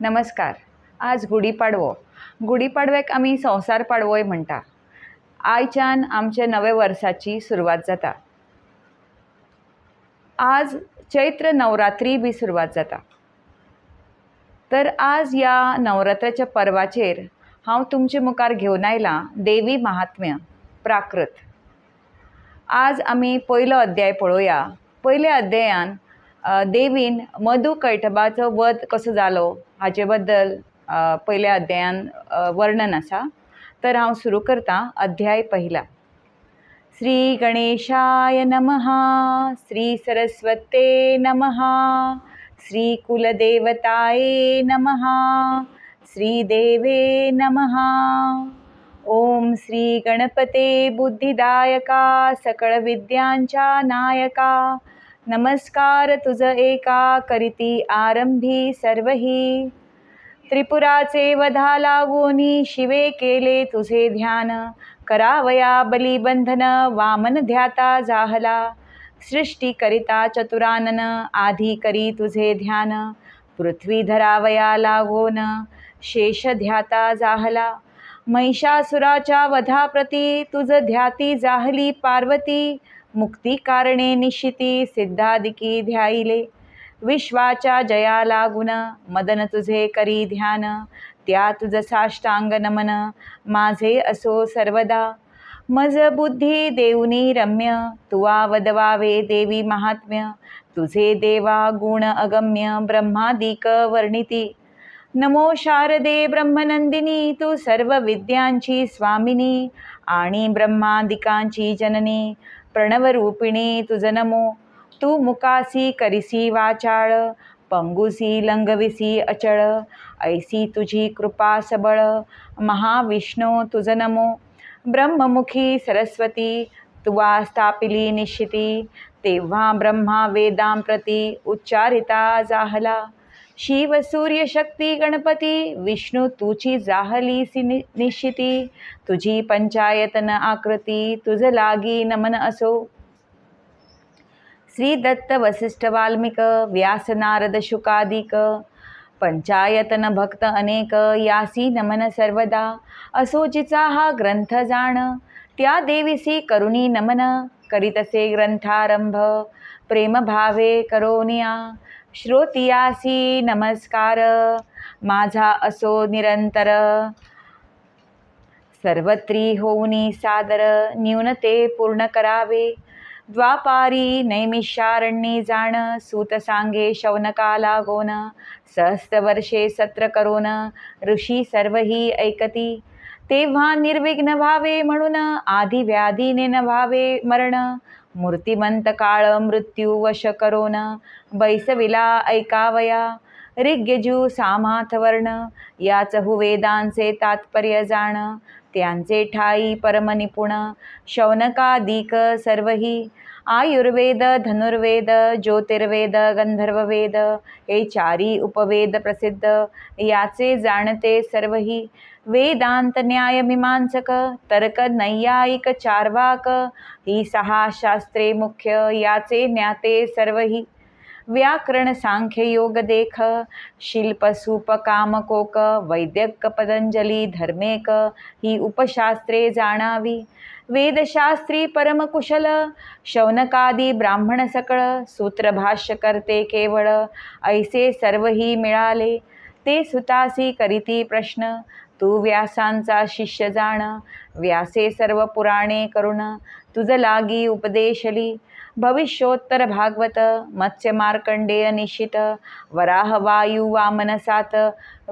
नमस्कार. आज गुढीपाडवो. गुढीपाडव्याक आमी संवसार पाडवोय म्हणटा. आयच्यान आमचे नवे वर्साची सुरवात जाता. आज चैत्र नवरात्री बी सुरवात जाता. तर आज या नवरात्राच्या पर्वाचेर हांव तुमचे मुखार घेवन आयलां देवी महात्म्य प्राकृत. आज आमी पयलो अध्याय पळोवया. पयल्या अध्यायान देवीन मधु कैटभाचो वध कसो जालो हाचे बद्दल पयल्या अध्यायान वर्णन आसा. तर हांव सुरू करतां अध्याय पहिला. श्री गणेशाय नमः. श्री सरस्वते नमः. श्री कुलदेवताये नमः. श्री देवे नमः. ओम श्री गणपते बुद्धिदायका सकळ विद्यांच्या नायका. नमस्कार तुझ एका करीती आरंभी सर्वही. त्रिपुराचे वधा लागोनी शिवे केले तुझे ध्यान. करावया बलिबंधन वामन ध्याता जाहला. सृष्टी करिता चतुरानन आधी करी तुझे ध्यान. पृथ्वी धरावया लागोन शेष ध्याता जाहला. महिषासुराच्या वधाप्रती तुझ ध्याती जाहली पार्वती. मुक्ती कारणे निश्चिती सिद्धादिकी ध्याईले. विश्वाच्या जया लागून मदन तुझे करी ध्यान. त्या तुझ साष्टांग नमन माझे असो सर्वदा. मज बुद्धी देऊनी रम्य तुवा वदवावे देवी महात्म्य. तुझे देवा गुण अगम्य ब्रह्मादिक वर्णिती. नमो शारदे ब्रह्मनंदिनी तू सर्व विद्यांची स्वामिनी. आणि ब्रह्मादिकांची जननी प्रणवरूपिणी तुझ नमो. तू मुकासी करिसी वाचाळ पंगुसी लंगविसी अचळ. ऐसी तुझी कृपा सबळ महाविष्णू तुझ नमो. ब्रह्ममुखी सरस्वती तुवा स्थापिली निश्चिती. तेव्हा ब्रह्मा वेदांप्रती उच्चारिता जाहला. शिव सूर्य शक्ती गणपती विष्णू तुची जाहलीसी निश्चिती. तुझी पंचायतन आकृती तुझ लागी नमन असो. श्री दत्त वसिष्ठ वाल्मिक व्यास नारद शुकादिक. पंचायतन भक्त अनेक यासी नमन सर्वदा. असो जिचा हा ग्रंथ जाण त्या देवीसी करुणी नमन. करीतसे ग्रंथारंभ प्रेम भावे करोनिया. श्रोतियासी नमस्कार माझा असो निरंतर. सर्वत्री होऊनी सादर न्यूनते पूर्ण करावे. द्वापारी नैमिषारण्ये जाण सूत सांगे शौनका लागोन. सहस्त्र वर्षे सत्र करोन ऋषी सर्वही ऐकती. तेव्हा निर्विघ्न व्हावे म्हणून आधी व्याधीने न व्हावे मरण. मूर्तिमंत काळ मृत्यू वश करोन बैसविला ऐकावया. ऋग्यजू सामाथ वर्ण याच वेदांचे तात्पर्य जाण. त्यांचे ठाई परमनिपुण शौनकादिक सर्वही. आयुर्वेद धनुर्वेद ज्योतिर्वेद गंधर्ववेद हे चारी उपवेद प्रसिद्ध याचे जाणते सर्वही. वेदांत न्याय मीमांसक तर्क नैयायिक चार्वाक ही सहा शास्त्रे मुख्य याचे ज्ञाते सर्वही. व्याकरण सांख्य योग देख शिल्प सूप कामकोक वैद्यक पतंजली धर्मेक ही उपशास्त्रे जाणावी. वेदशास्त्री परमकुशल शौनकादी ब्राह्मण सकळ. सूत्रभाष्य करते केवळ ऐसे सर्वही मिळाले. ते सुतासी करीती प्रश्न तू व्यासांचा शिष्य जाण. व्यासे सर्व पुराणे करुण तुझ लागी उपदेशली. भविष्योत्तर भागवत मत्स्य मार्कंडेय निशित. वराह वायू वामन सात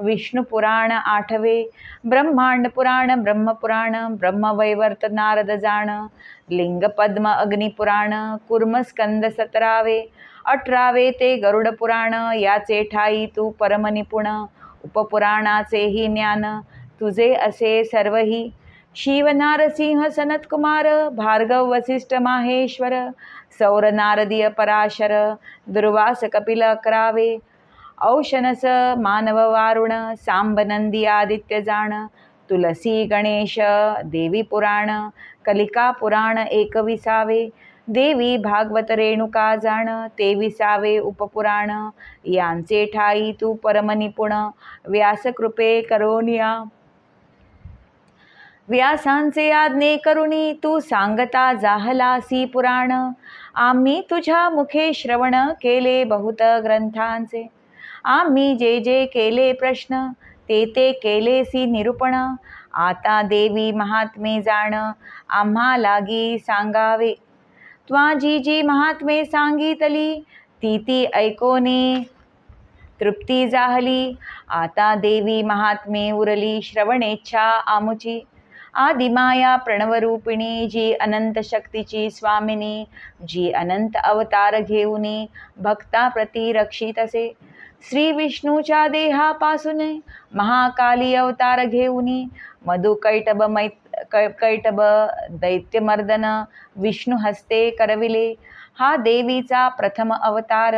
विष्णु पुराण आठवे. ब्रह्मांड पुराण ब्रह्मपुराण ब्रह्मवैवर्त नारद जाण. लिंग पद्म अग्निपुराण कुर्म स्कंद 17वे. 18वे ते गरुड पुराण याचे ठाई तू परमनिपुण. उपपुराणाचेही ज्ञान तुझे असे सर्वही. शिव नारसिंह सनत कुमार भार्गव वसिष्ठ माहेश्वर. सौर नारदीय पराशर दुर्वास कपिल 11वे. औशनस मानव वारुण सांब नंदी आदित्य जाण. तुलसी गणेश देवी पुराण कलिका पुराण 21वे. देवी भागवत रेणुका जाण, 23वे उपपुराण, यांचे ठाई तू परमनिपुण, व्यासकृपे करोनिया. व्यासांचे आज्ञे करुणी तू सांगता जाहलासी पुराण, आम्ही तुझ्या मुखे श्रवण केले बहुत ग्रंथांचे. आम्ही जे जे केले प्रश्न, ते ते केलेसी निरूपण. आता देवी महात्मे जाण, आम्हा लागी सांगावे. त्वा जी जी महात्मे सांगितली, ती ती ऐकोनी तृप्ती जाहली. आता देवी महात्मे उरली श्रवणेच्छा आमुची. आदिमाया प्रणवरूपिणी, जी अनंत शक्तीची स्वामिनी, जी अनंत अवतार घेऊनी भक्ताप्रती रक्षितसे. श्री विष्णूच्या देहापासून महाकाली अवतार घेऊनी, मधुकैटभ कैटभ दैत्यमर्दन विष्णू हस्ते करविले. हा देवीचा प्रथम अवतार.